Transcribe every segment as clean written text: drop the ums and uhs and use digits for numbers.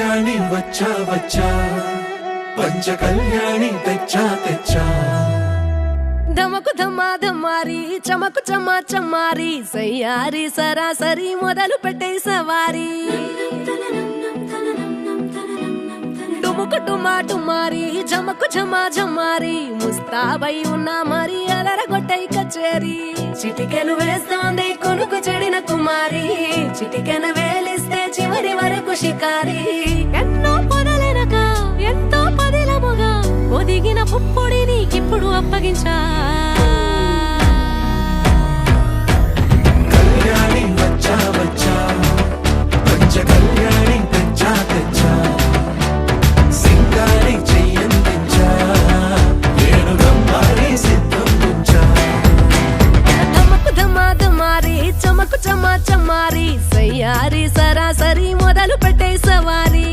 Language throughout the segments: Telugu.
కళ్యాణి వచ్చా వచ్చా పంచ కళ్యాణి తెచ్చా తెచ్చా ధమకు ధమ్మా ధమ్మారి చమకు చమ్మా చమ్మారి సయ్యారి సరాసరి మొదలు పెట్టే సవారి డుముకు డుమా డుమారి జమకు జమా జమ్మారి ముస్తాబై ఉన్నా మరి అలరగొట్టై కచేరి చిటికెను వేస్తోంది కొనుకు చెడిన కుమారి చిటికెను వేలిస్తే చివరి వరకు షికారి ఎన్నో పొదలెనక ఎంతో పదిలముగా ఒదిగిన పుప్పొడి నీకిప్పుడు అప్పగించా కళ్యాణి వచ్చా వచ్చా పంచ కళ్యాణి తెచ్చా తెచ్చా సింగారి చెయ్యందించా నేను గమ్మారి సిద్ధందించా ధమకు ధమ్మా ధమ్మారి చమకు చమ్మా చమ్మారి సయ్యారి సరాసరి మొదలు పెట్టే సవారి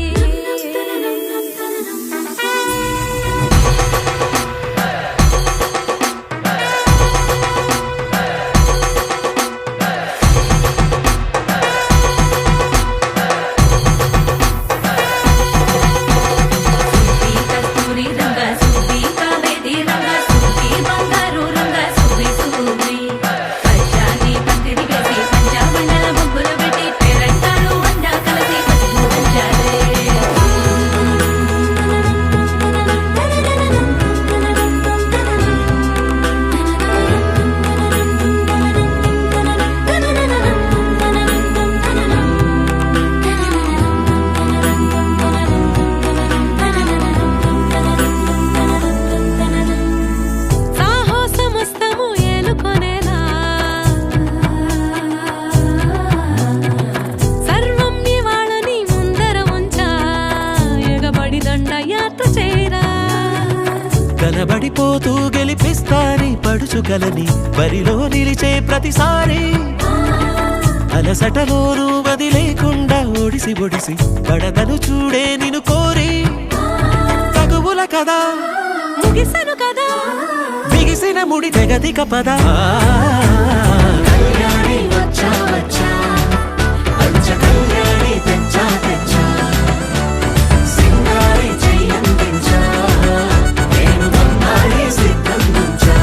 కనబడిపోతూ గెలిపిస్తాని పడుచుకలని బరిలో నిలిచే ప్రతిసారి అలసటలోనూ వదిలేకుండా ఒడిసి ఒడిసి పడతను చూడే నిన్ను కోరి తగువుల కదా ముగిసను కదా బిగిసిన ముడి తెగదిక పద కళ్యాణి వచ్చా వచ్చా పంచ కళ్యాణి తెచ్చా తెచ్చా సింగారి చెయ్యందించా నేను గమ్మారి సిద్ధందించా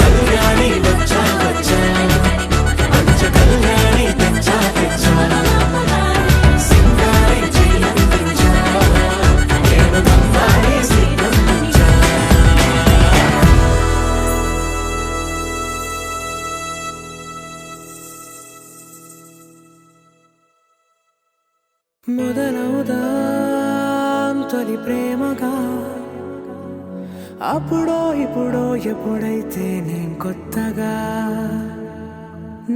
కళ్యాణి వచ్చా వచ్చా పంచ కళ్యాణి తెచ్చా తెచ్చా సింగారి చెయ్యందించా నేను గమ్మారి సిద్ధందించా మొదలవుదాం తొలి ప్రేమగా అప్పుడో ఇప్పుడో ఎప్పుడైతే నేను కొత్తగా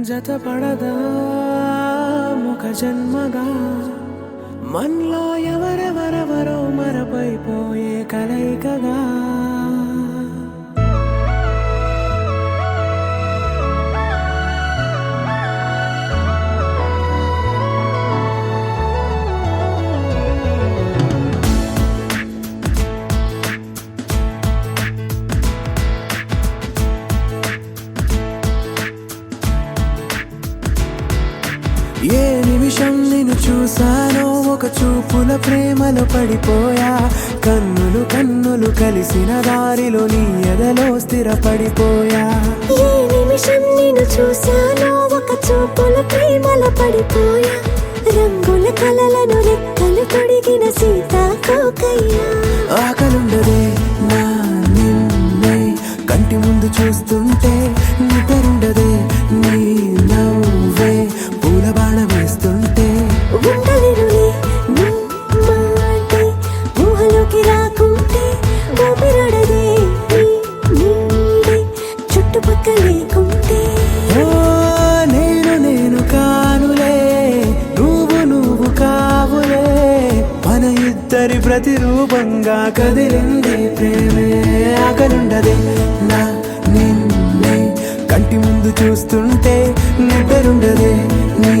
జతపడదా ఒక జన్మగా మనలో ఎవరెవరెవరో మరపైపోయే కలయికగా ఏ నిమిషం నిన్ను చూసానో ఒక చూపుల ప్రేమలో పడిపోయా కన్నులు కన్నులు కలిసిన దారిలో నీ ఎదలో స్థిరపడిపోయా ఏ నిమిషం నిన్ను చూసానో ఒక చూపుల ప్రేమలో పడిపోయా రంగుల కలలను రెక్కలు తొడిగిన సీతాకోకయ్యా ఆకలుండదే నా నిన్నే కంటి ముందు చూస్తుంటే నిద్రుండదే నీ నవ్వే పూల బాణ వేస్తుంటే ఉండలేనులే నీ మాటే ఊహలోకి రాకుంటే ఊపిరాడదే నీ నీడే చుట్టుపక్కల లేకుంటే ఓ నేను కానులే నువ్వు కావులే మన ఇద్దరి ప్రతిరూపంగా కదిలింది ప్రేమే ఆకలుండదే నా నిన్నే కంటి ముందు చూస్తుంటే నిద్రుండదే నీ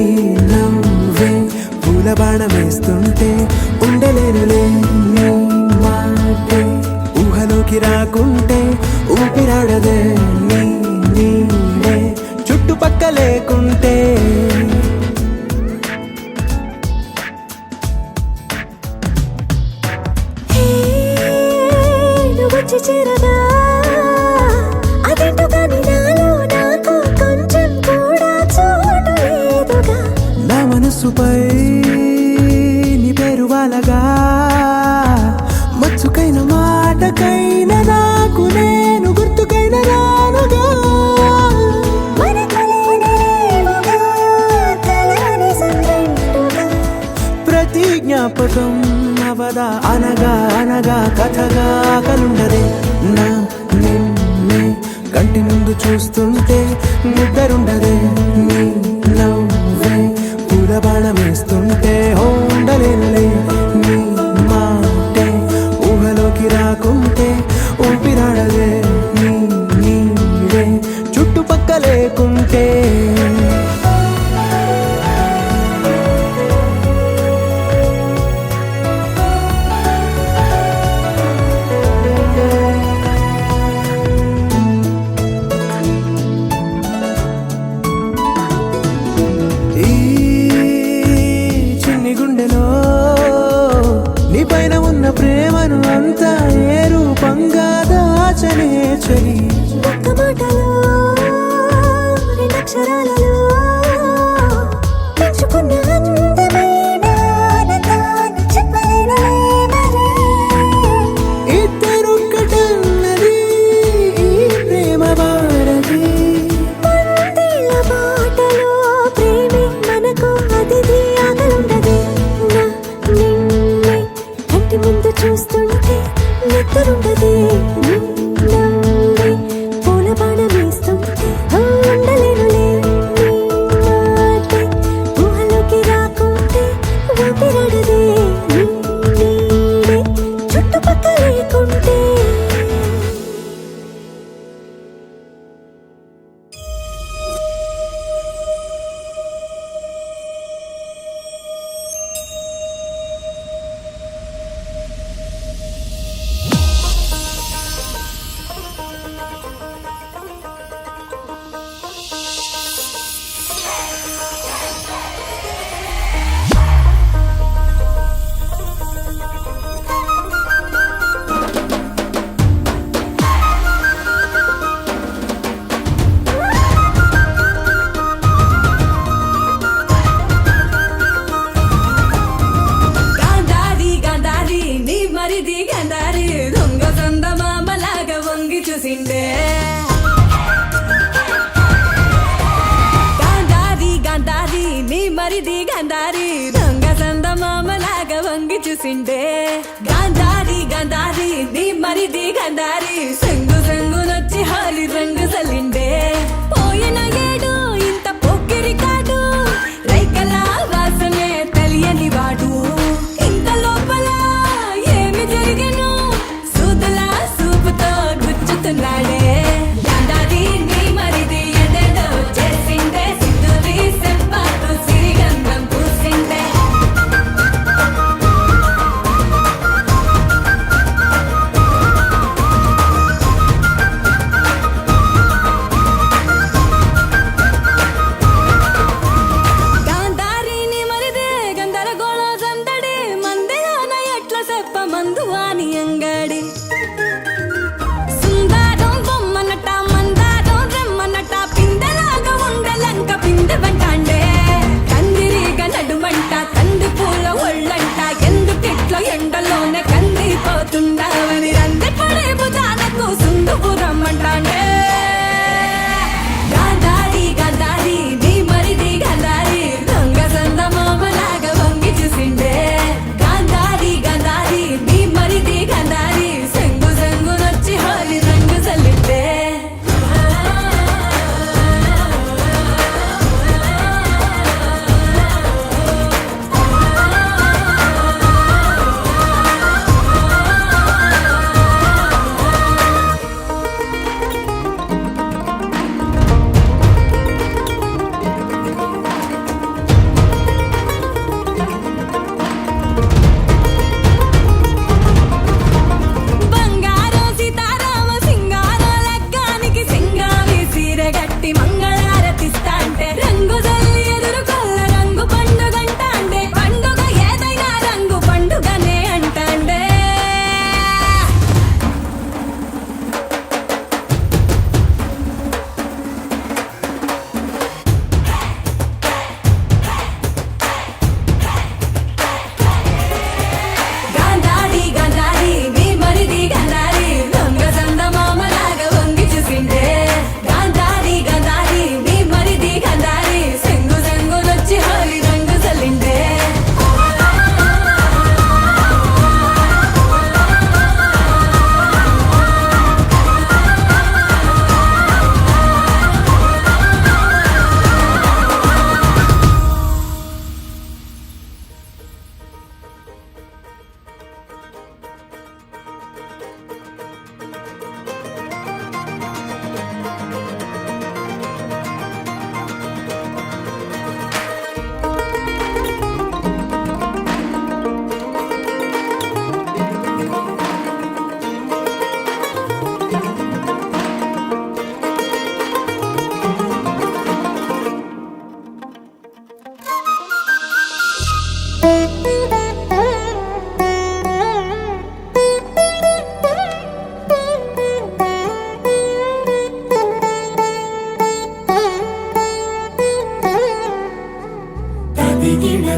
నవ్వే పూల బాణ వేస్తుంటే ఉండలేనులే నీ మాటే ఊహలోకి రాకుంటే ఊపిరాడదే నీ నీడే చుట్టుపక్క లేకుంటే జ్ఞాపకం అవదా అనగా అనగా కథగా కలుండదే నా నిన్నే కంటి ముందు చూస్తుంటే నిద్రుండదే నీ నవ్వే పూలబాణం వేస్తుంటే ఉండలేనులే నీ మాటే ఊహలోకి రాకుంటే ఊపిరాడదే నీ నీడే చుట్టుపక్క లేకుంటే ఈ చిన్ని గుండెలో నీ పైన ఉన్న ప్రేమను అంతా ఏ రూపంగా దాచనే చలి ఒక్క మాటలో రెండక్షరాలలో పెంచుకున్న అందమైన ఆనందాన్ని చెప్పలేనులే మరి. ఇద్దరొక్కటన్నది ఈ ప్రేమ వారది వందేళ్ల బాటలో ప్రేమే మనకు అతిథి ఆగలుండదే నా నిన్నే కంటి ముందు చూస్తుంటే నిద్రుండదే నీ నవ్వే పూలబాణం వేస్తుంటే ఉండలేనులే నీ మాటే ఊహలోకి రాకుంటే ఊపిరాడదే నీ నీడే చుట్టుపక్క లేకుంటే. గాంధారి గాంధారి నీ మరిది గాంధారి దొంగ సొంద మామలాగా వంగి చూసిండే గాంధారి గాంధారి నీ మరిది గాంధారి దొంగ సొంద మామలాగా వంగి చూసిండే గాంధారి గాంధారి నీ మరిది గాంధారి సంగు సంగు నొచ్చి హాలి రంగు సలిండే పోయిన ఏడు ఇంత పొక్కిరి కాడు రైకల వాసనే తెలియని వాడు ఇంత లోపల ఏమి జరిగను సూదులా సూపుతో గుచ్చుతున్నాడే గాంధారి నీ మరిది ఎడెడో చేసిండే సింధూరి సెంపాకు సిరిగంధం పూసిండే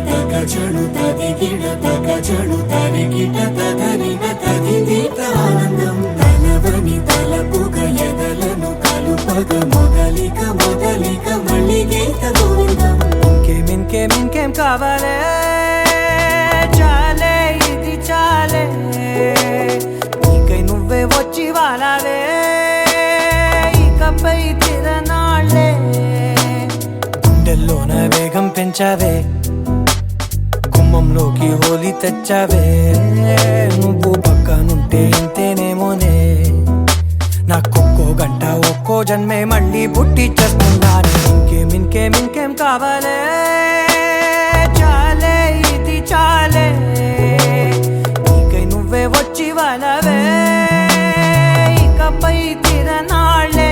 తగ జడు తదిగిడ తగ జడు తరిగిట తదరిన తదిదీత ఆనందం తలవని తలపుగ ఎదలను కలుపగ మొదలిక మొదలిక మళ్ళీ గీత గోవిందం. ఇంకేం కావాలే చాలే ఇది చాలే నీకై నువ్వే వచ్చి వాలాలే ఇకపై తిరనాళ్ళే గుండెల్లోన వేగం పెంచావే గుమ్మంలోకి హోలీ తెచ్చావే నువ్వు పక్కనుంటే ఇంతేనేమోనే నాకొక్కో గంట ఒక్కో జన్మే మళ్ళీ పుట్టి చేస్తున్నాను. ఇంకేం కావాలే చాలే ఇది చాలే నీకై నువ్వే వచ్చి వాళ్ళవే ఇకపై తిరనాళ్ళే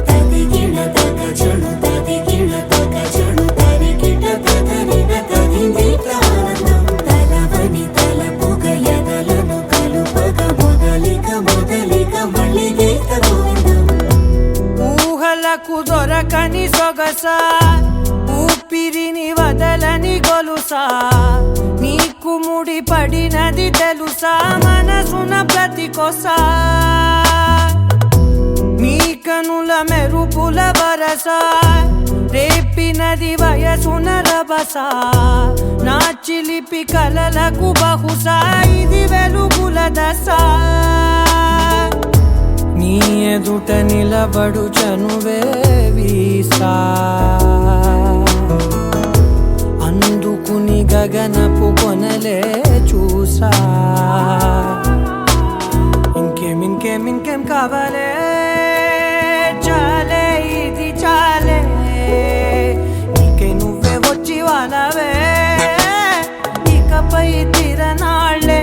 తదిగిడ తగ జడు తదిగిడ తగ జడు తరిగిట తదరిన తదిదీత ఆనందం తలవని తలపుగ ఎదలను కలుపగ మొదలిక మొదలిక మళ్ళీ గీత గోవిందం. ఊహలకు దొరకని సొగసా ఊపిరిని వదలని గొలుసా నీకు ముడి పడినది తెలుసా మనసున ప్రతి కొసా నీ కనుల మెరుపుల వరస రేపినది వయసున రభస నా చిలిపి కలలకు బహుశా ఇది వెలుగుల దశ నీ ఎదుట నిలబడు చనువే వీసా అందుకుని గగనపు కొనలే చూసా. ఇంకేం కావాలే చాలే ఇది చాలే నీకై నువ్వే వచ్చి వాళ్ళవే ఇకపై తిరనాళ్ళే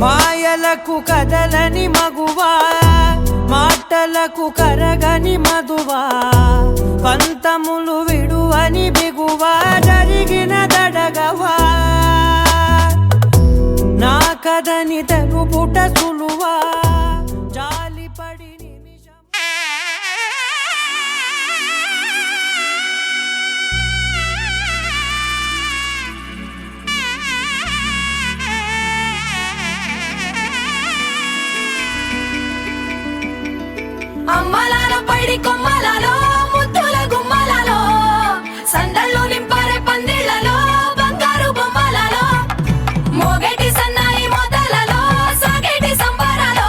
మాయలకు కదలని మగువా మాటలకు కరగని మధువా పంతములు విడువని బిగువా జరిగిన దడగవా నా కథని తెలుపుట సులువా జాలిపడి నిమిషం అమ్మలాల పైడి కొమ్మలలో ముద్దుల గుమ్మలలో సందళ్ళు నింపారే పందిళ్లలో బంగారు బొమ్మలలో మోగేటి సన్నాయి మొదలలో సాగేటి సంబరాలో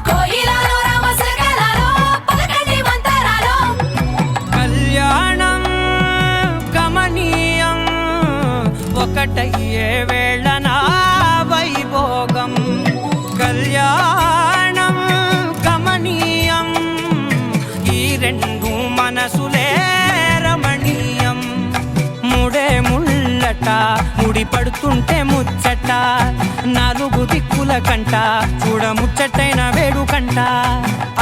కోయిలలో రామశకలలో పలకటి మంతరాలో కళ్యాణం గమనీయం ఒకటయ్యే వేళ నా వైభోగం కళ్యాణం గమనీయం ఈ రెండు మనసులే రమణీయం ముడే ముళ్ళట ముడి పడుతుంటే ముచ్చట నాలుగు దిక్కుల కంట చూడ ముచ్చటైన వేడుకంట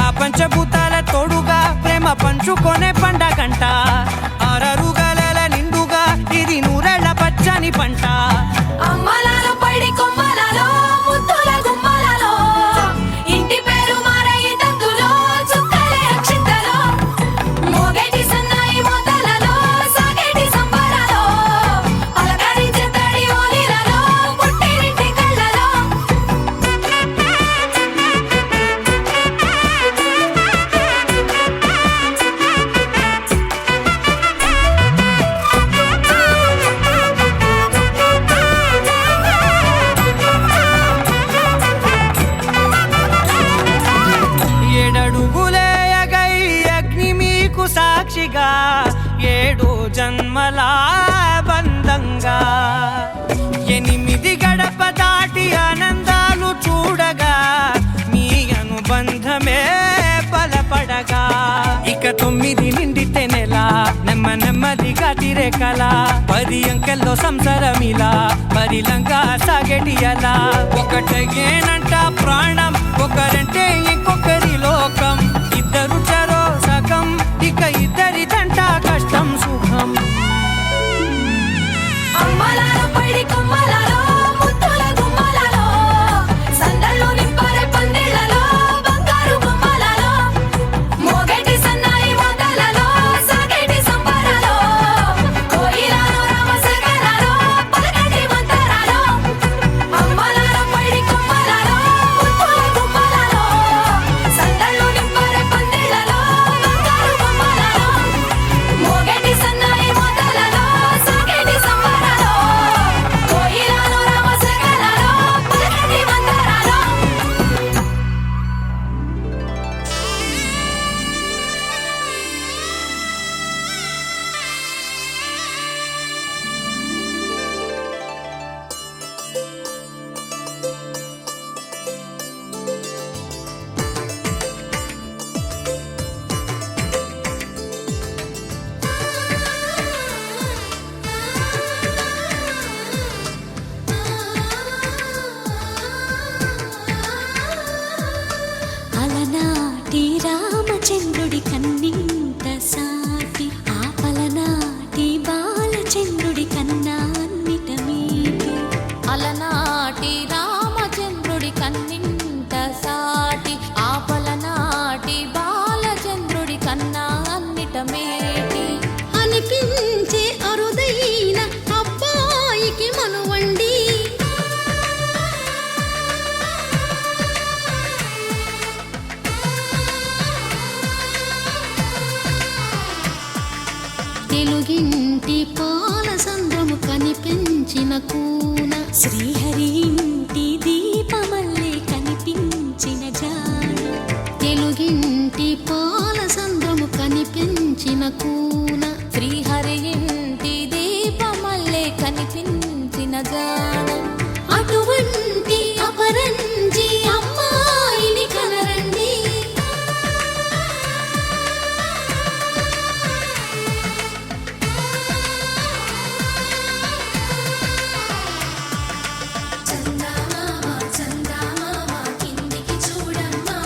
ఆ పంచభూతాల తోడుగా ప్రేమ పంచుకొనే పండగంట అరరుగల నిండుగా ఇది నూరెళ్ళ పచ్చని పంట అమ్మలాల పైడి కొమ్మలలో ముద్దుల గుమ్మలలో ఇంటి పేరు మారయి తందులో చుక్కలే అక్షింతలో మోగేటి సన్నాయి మొదలలో సాగేటి సంబరాలో పలకరించే తడి ఓలిలలో పుట్టినింటి కళ్ళలో నెమ్మదిగా తీరే కల 10 అంకెల్లో సంసారమిలా పరిలంగా సాగేటియలా ఒకటేనంట ప్రాణం ఒకరంటే ఇంకొకరి లోకం ఇద్దరు చరో సగం ఇక ఇద్దరిదంట కష్టం సుఖం అమ్మలాలో పడి కొమ్మలాలో ముత్తుల గుమ్మలాలో సందళ్ళు నింపారే పందిళ్ళలో బంగారు గుమ్మలాలో మోగేటి సన్నాయి మోతలలో సాగేటి సంబరాలో కోయిలాలో రామసగరాలో పలకటి మంతరాలో అమ్మలాలో పడి కొమ్మలాలో ముత్తుల గుమ్మలాలో సందళ్ళు నింపారే పందిళ్ళలో బంగారు గుమ్మలాలో మోగేటి సన్నాయి మోతలలో సాగేటి సంబరాలో కోయిలాలో రామసగరాలో పలకటి మంతరాలో అలనాటి రామచంద్రుడి కన్నింత సాటి ఆపలనాటి బాలచంద్రుడి కన్నా అన్నిట మీటి అలనాటి రామచంద్రుడి కన్నింత సాటి ఆపలనాటి బాలచంద్రుడి కన్నా అన్నిట మేటి అనిపించే అరుదైన అబ్బాయికి మనువండి తెలుగింటి పాల సంద్రము కనిపించిన కూన శ్రీహరి ఇంటి దీపమల్లే కనిపించిన జాన తెలుగింటి పాల సంద్రము కనిపించిన కూన శ్రీహరి ఇంటి దీపమల్లే కనిపించిన జాన అటువంటి అపరంజి అమ్మాయిని కనరండి చందమామ చందమామ కిందికి చూడమ్మా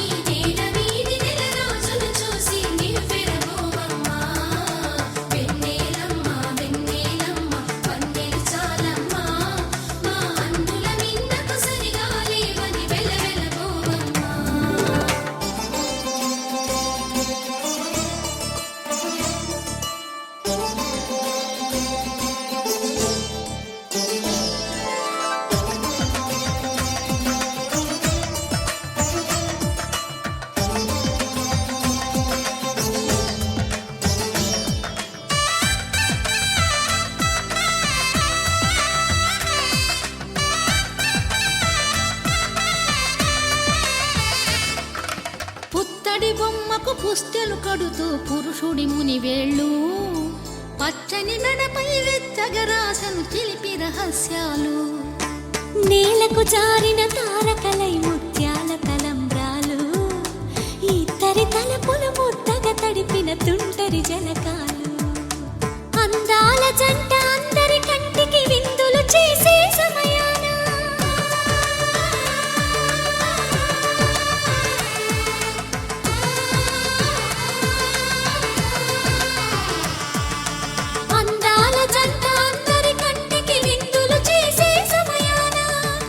ఈ నేల వీధి నెల రోజులు చూసి నివ్వెరబోవమ్మా వెన్నెలమ్మ వెన్నెలమ్మ వన్నెలు చాలమ్మా మా అందుల మిన్నకు సరిగా లేవని వెలవెలబోవమ్మా పుత్తడి బొమ్మకు పుస్తెలు కడుతూ పురుషుడి ముని వేళ్ళు పచ్చని మెడపై వెచ్చగరాసను చిలిపి రహస్యాలు నేలకు జారిన తారకలై ముత్యాల తలంబ్రాలు ఇద్దరి తలపులు ముద్దగా తడిపిన తుంటరి జలకాలు అందాల జంట అందరి కంటికి విందులు చేసే సమయాన అందాల జంట అందరి కంటికి విందులు చేసే సమయాన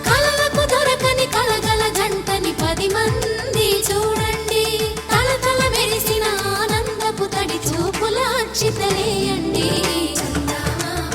కలలకు దొరకని కలగల జంటని 10 మంది చూడండి తలతల మెరిసిన ఆనందపు తడి చూపుల అక్షితలేయండి చందమామ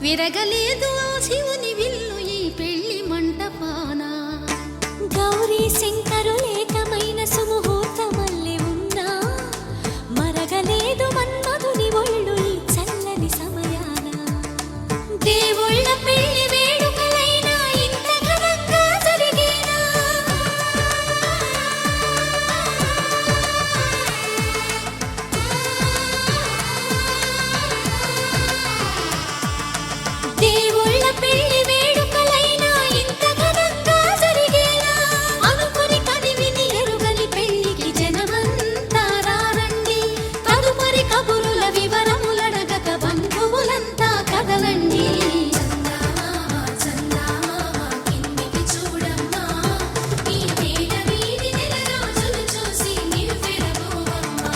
విరగలేదు ఆ శివుని విల్లు ఈ పెళ్లి మంటపాన గౌరీ శంకరు ఏకమైన సుముహూర్తమల్లె ఉన్నా మరగలేదు మన్మధుని ఒళ్ళు ఈ చల్లని సమయాన దేవుళ్ళ పెళ్లి వేడుకలైనా ఇంత ఘనంగా జరిగేనా దేవుళ్ళ పెళ్లి వేడుకలైనా ఇంత ఘనంగా జరిగేనా అనుకుని కనివిని ఎరుగని పెళ్లికి జనమంతా రారండి తదుపరి కబురుల వివరములడగక బంధువులంతా కదలండి చందమామ కిందికి చూడమ్మా ఈ వేళ వీధి నెల రోజులు చూసి నివ్వెరపోవమ్మా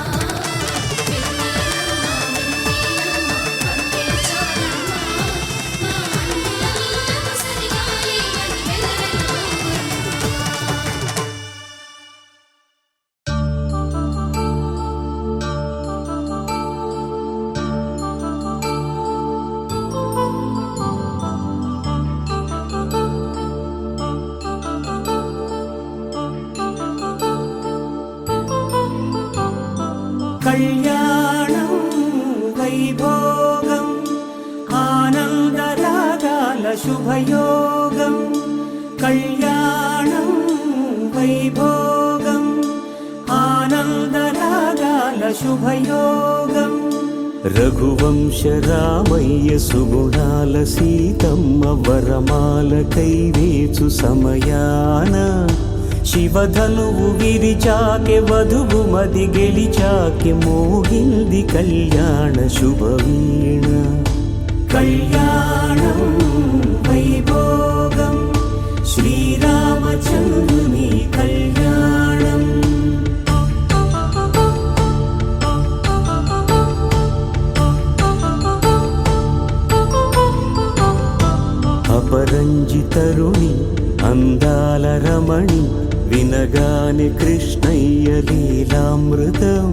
కళ్యాణం వైభోగం ఆనందరాగాల శుభయోగం కళ్యాణం వైభోగం ఆనందరాగాల శుభయోగం రఘువంశ రామయ్య సుగుణాల సీతమ్మ వరమాల కైవేచు సమయాన శివధనువు విరిచాకె వధువు మది గెలిచాకె మోగింది కళ్యాణ శుభవీణ కళ్యాణం వైభోగం శ్రీరామచంద్రుని కళ్యాణం అపరంజి తరుణి అందాల రమణి వినగాని కృష్ణయ్య లీలామృతం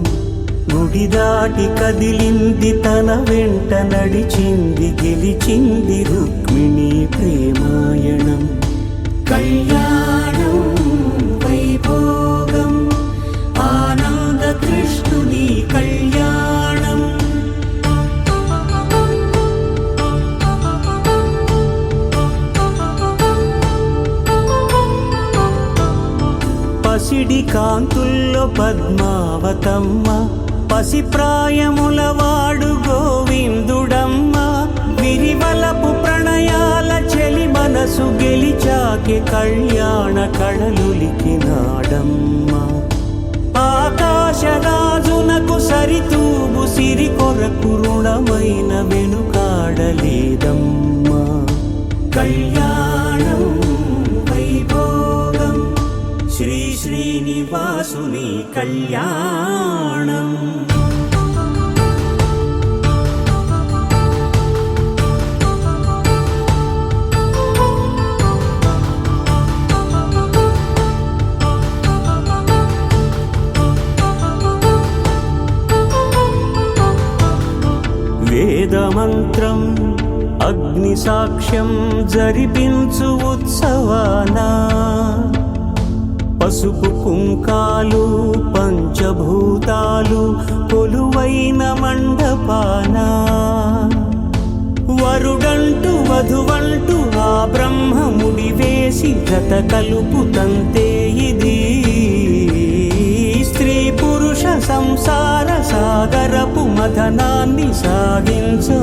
గుడి దాటి కదిలింది తన వెంట నడిచింది గెలిచింది రుక్మిణి ప్రేమాయణం కళ్యాణం వైభోగం ఆనంద కృష్ణుని కళ్యాణం పసిడి కాంతుల్లో పద్మావతమ్మ పసిప్రాయముల వాడు గోవిందుడమ్మ విరివలపు ప్రణయాల చెలి మనసు గెలిచాకె కళ్యాణ కళలులికినాడమ్మ ఆకాశరాజునకు సరితూగు సిరి కొరకు రుణమైన వెనుకాడలేదమ్మా కళ్యాణం వైభోగం శ్రీ శ్రీనివాసుని కళ్యాణం వేదమంత్రం అగ్ని సాక్ష్యం జరిపించు ఉత్సవానా పసుపు కుంకాలు పంచభూతాలు కొలువైన మండపాన వరుడంటూ వధువంటూ ఆ బ్రహ్మముడి వేసి జత కలుపుతంతే ఇది స్త్రీ పురుష సంసార సాగరపు మథనాన్ని సాగించమంటున్నది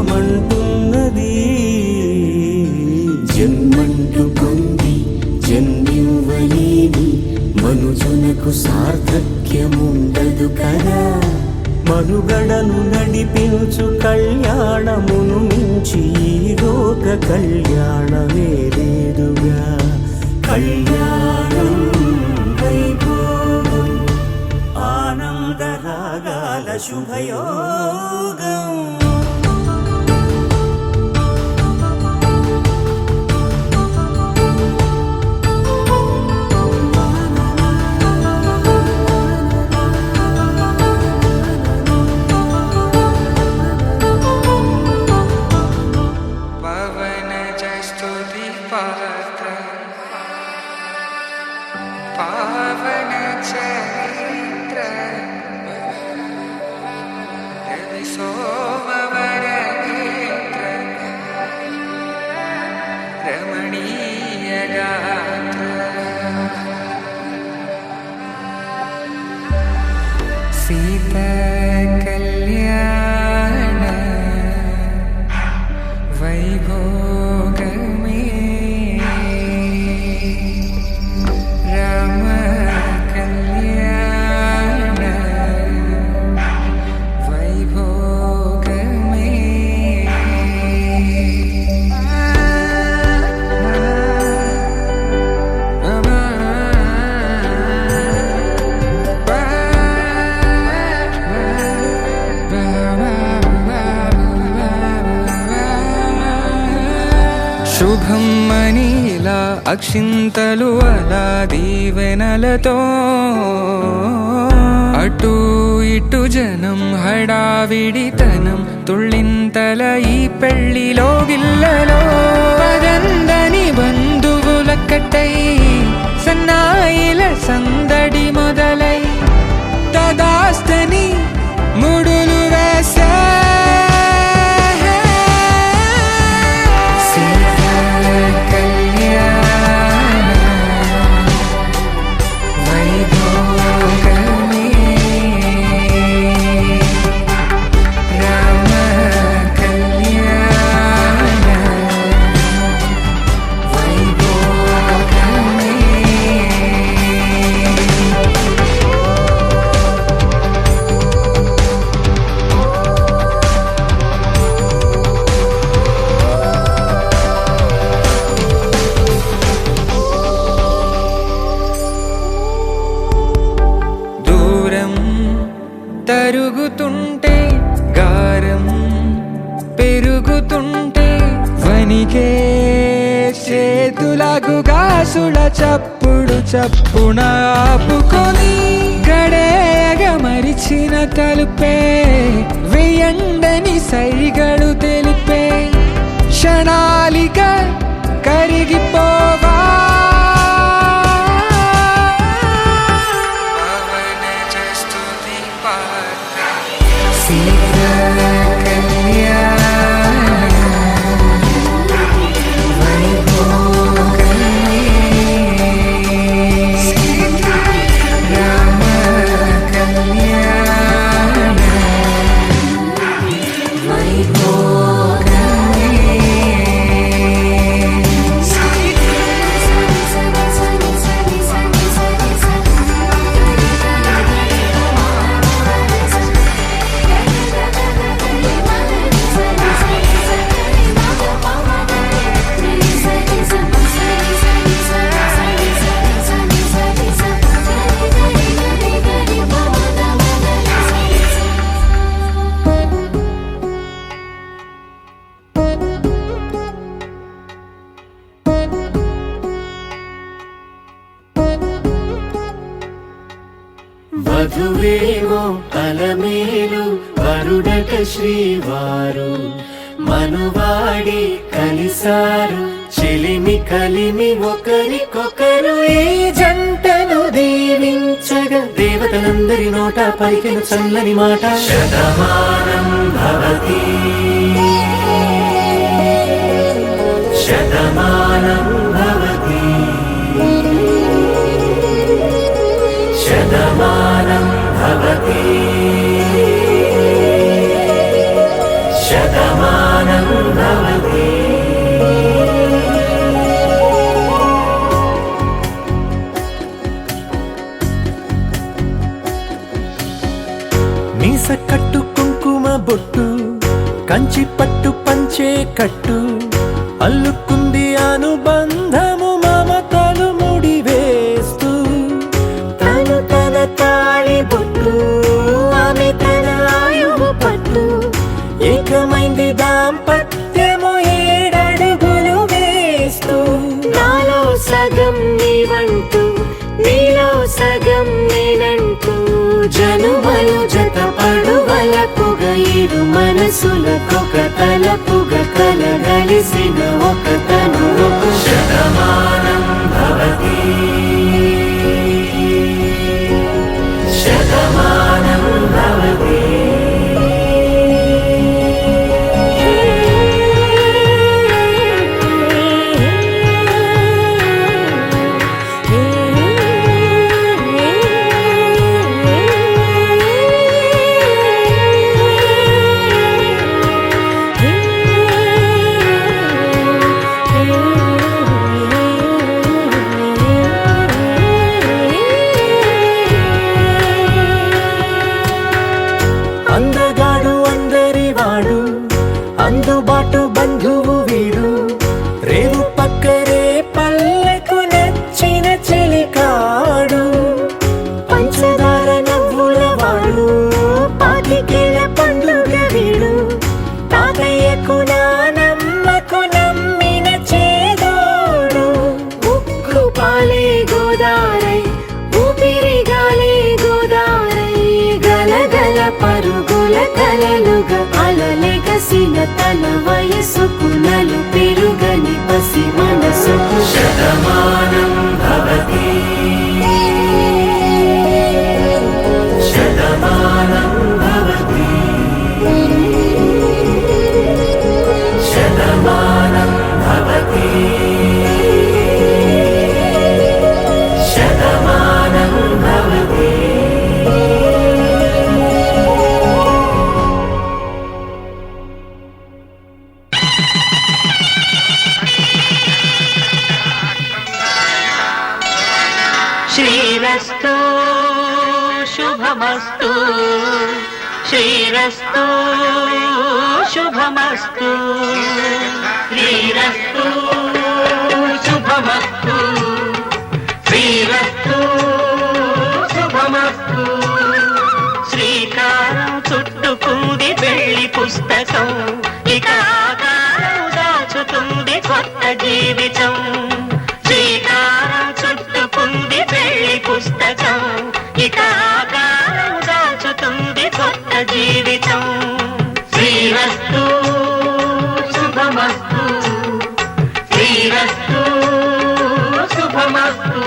జన్మంటూ పొంది జన్మివ్వలేని మనుజునకు సార్థక్యముండదు కదా మనుగడను నడిపించు కళ్యాణమును మించి ఈ లోక కళ్యాణమే లేదుగా కళ్యాణం వైభోగం ఆనందరాగాల శుభయోగం రమణీయగా సీత కళ్యాణ వైభోగమే రామ కళ్యాణ వైభోగమే శుభం మనీలా అక్షింతలు అలా దీవెనలతో అటు ఇటు జనం హడావిడితనం తుళ్ళింతల ఈ పెళ్లిలో గిల్లలో పదందని బంధువుల కట్టై సన్నాయిల సందడి మొదలై తదాస్తని ముడులు వేసా తరుగుతుంటే గారం పెరుగుతుంటే వనికే చేతులకు గాసుల చప్పుడు చప్పున ఆపుకొని గడేయగ మరిచిన తలుపే వేయండని సైగడు తెలిపే క్షణాలిక కరిగిపోవా వధువేమో అలమేలు వరుడట శ్రీవారు మనువాడి కలిసారు చెలిమి కలిమి ఒకరికొకరు ఈ జంటను దీవించగా దేవతలందరి నోట పలికిన చల్లని మాట శతమానం భవతి శతమానం భవతి శతమానం భవతి శతమానం భవతి మీస కట్టు కుంకుమ బొట్టు కంచి పట్టు పంచే కట్టు అల్లుకుంది అనుబంధము మమతలు ముడివేస్తూ తను తన తాళి బొట్టు ఆమె తన ఆయువు పట్టు ఏకమైంది దాంపత్యము 7 అడుగులు వేస్తూ నాలో సగం నీవంటూ నీలో సగం నేనంటూ జనుమలు జత పడువలపుగ ఇరు మనసులకొక తలపుగ కలగలిసిన ఒక తను శతమానం భవతి శతమానం భవతి నిండుగా అలలెగసిన తన వయసుకు నలు పెరుగని పసి మనసుకు శతమానం భవతి శతమానం భవతి శతమానం భవతి శతమానం భవతి. శ్రీరస్తు శుభమస్తు శ్రీరస్తు శుభమస్తు శ్రీరస్తు శుభమస్తు శ్రీరస్తు శుభమస్తు. శ్రీకారం చుట్టుకుంది వెళ్ళి పుస్తకం ఇక ఆకారం దాచుతుంది కొత్త జీవితం. శ్రీకారం చుట్టుకుంది వెళ్ళి పుస్తకం ఇక ఆకారం దాచుతుంది కొత్త జీవితం. శ్రీరస్తు శుభమస్తు శ్రీరస్తు శుభమస్తు.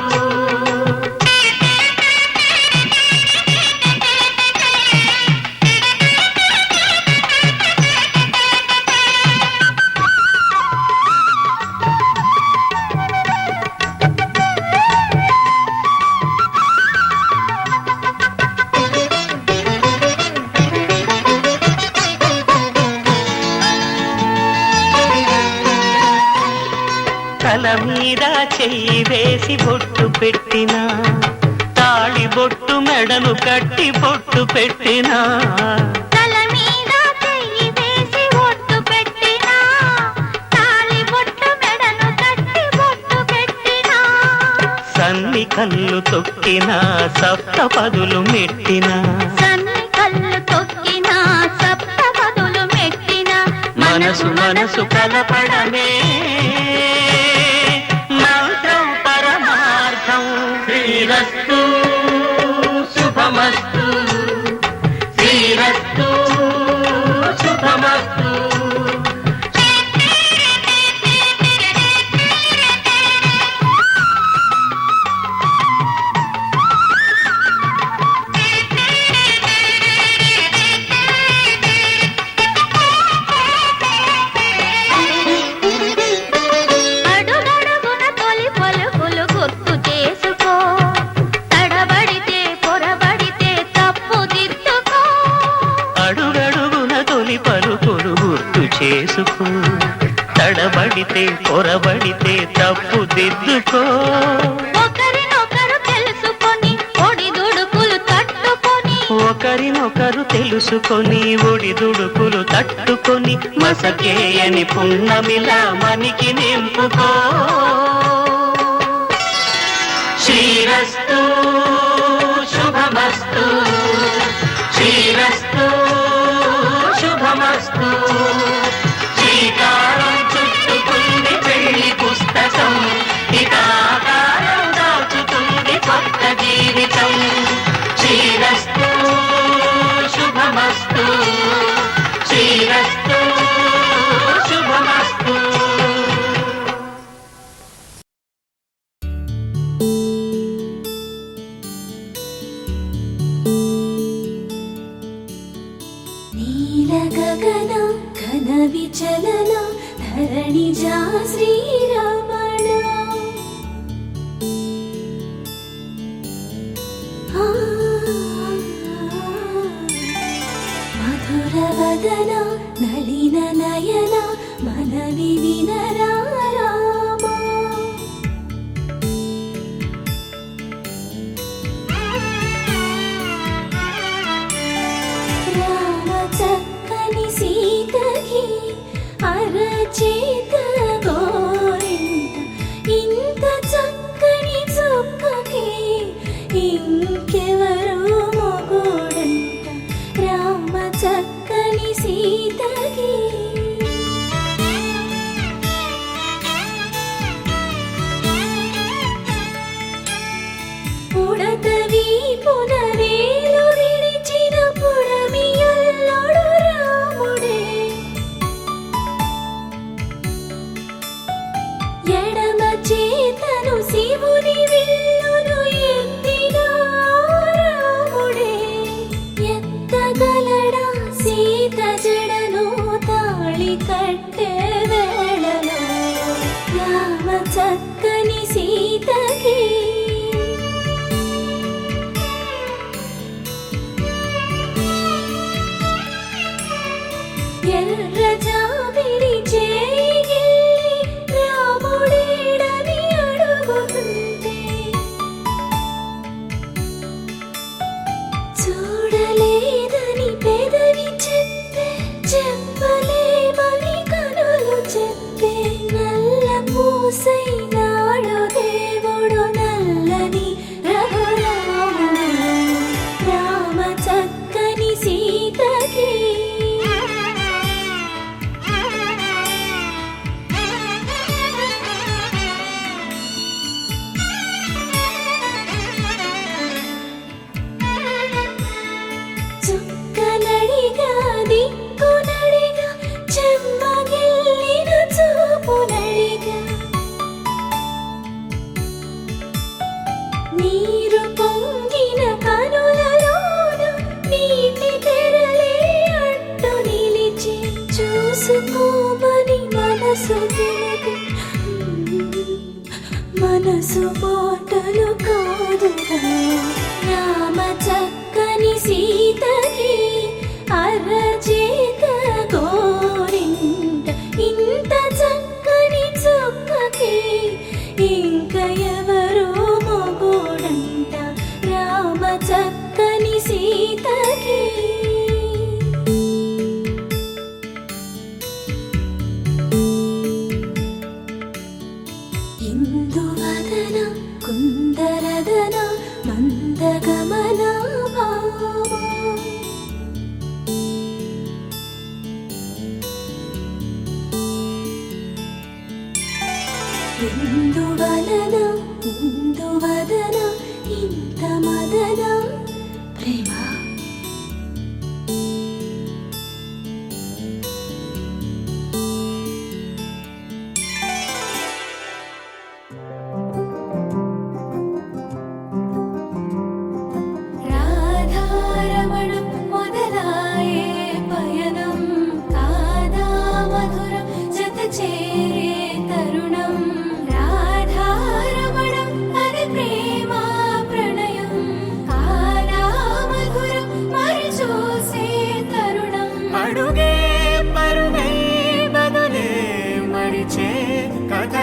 తల మీద చెయ్యి వేసి బొట్టు పెట్టినా తాళి బొట్టు మెడను కట్టి బొట్టు పెట్టినా తల మీద చెయ్యి వేసి ఒట్టు పెట్టినా తాళి బొట్టు మెడను కట్టి బొట్టు పెట్టినా సన్ని కళ్ళు తొక్కినా సప్త పదులు మెట్టినా సన్ని కళ్ళు తొక్కినా సప్త పదులు మెట్టినా మనసు మనసు కలపడమే మంత్రం పరమార్థం. శ్రీరస్తు శుభమస్తు శ్రీరస్తు శుభమస్తు. అడుగడుగున తొలి పలుకులు గుర్తు చేసుకో తడబడితే పొరబడితే తప్పు దిద్దుకో. అడుగడుగున తొలి పలుకులు గుర్తు చేసుకో తడబడితే పొరబడితే తప్పు దిద్దుకో. ఒకరినొకరు తెలుసుకొని ఒడిదుడుకులు తట్టుకొని ఒకరినొకరు తెలుసుకొని ఒడిదుడుకులు తట్టుకొని మసకేయని పున్నమిలా మనికి నింపుకో. శ్రీరస్తు శుభమస్తు శ్రీరస్తు శుభమస్తు. శ్రీకారం చుట్టుకుంది పెళ్లి పుస్తకం ఇక ఆకారం దాచుతుంది కొత్త జీవితం. శ్రీరస్తు శుభమస్తు శ్రీరస్తు శుభమస్తు. నీల గగన ఘన విచలన ధరణిజా శ్రీరమణ మధుర వదన నళిన నయన మనవి వినరా రామా. రామ చక్కని సీతకి అరచేత గోరింట ఇంత చక్కని చుక్కకి ఇంకెవరు మొగుడంట. రామ చక్కని సీతకి చేతను శివుని విల్లును ఎత్తిన రాముడే ఎత్తగలడా సీత జడను తాళి కట్టే వేళలో రామ చక్కని సీతకి ఎర్ర జాబిలి చేయి రాముడేడని అడుగుతుంటే చూడలేదని పెదవి చెప్పే చెప్పలేమని కనులు చెప్పే నల్ల పూసైనాడు దేవుడు నల్లని రఘురాముడు రామ చక్కని సీతకి చుక్కనడిగా దిక్కునడిగా చెమ్మగిల్లిన చూపునడిగా నీరు పొంగిన కనులలోన నీటి తెరలే అడ్డు నిలిచి చూసుకోమని మనసు తెలిపి మనసు మాటలు కాదుగా రామ చక్కని సీతకి అరచేత గోరింట ఇంత చక్కని చుక్కకి ఇంక ఎవరో మొగుడంట రామ చక్కని సీతకి ఇందువదన కుందరదన మందగమన భామ ఇందువలన ఇందువదన ఇంత మదన ప్రేమ రాధారమణం మొదలాయే పయనం కాదా మధురం జత చేరే తరుణం రాధారమణం అది ప్రేమ ప్రణయం కాదా మధురం మరి చూసే తరుణం అడుగే పరుగే బదులే మరిచే కథ